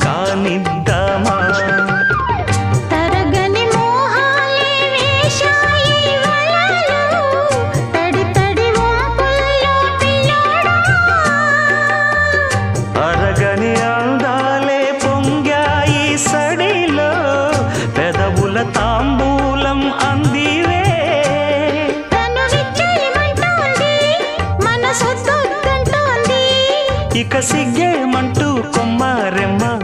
కానిద్దామా తరగని మోహాలే వేశాయి వలలో తడి తడి వంపుల్లో పిల్లోడా అరగని అందాలే పొంగాయి సడిలో పెదవుల తాంబూలం అందివే తను విచ్చేయమంటోంది మనసొద్దంటోంది ఇక సిగ్గే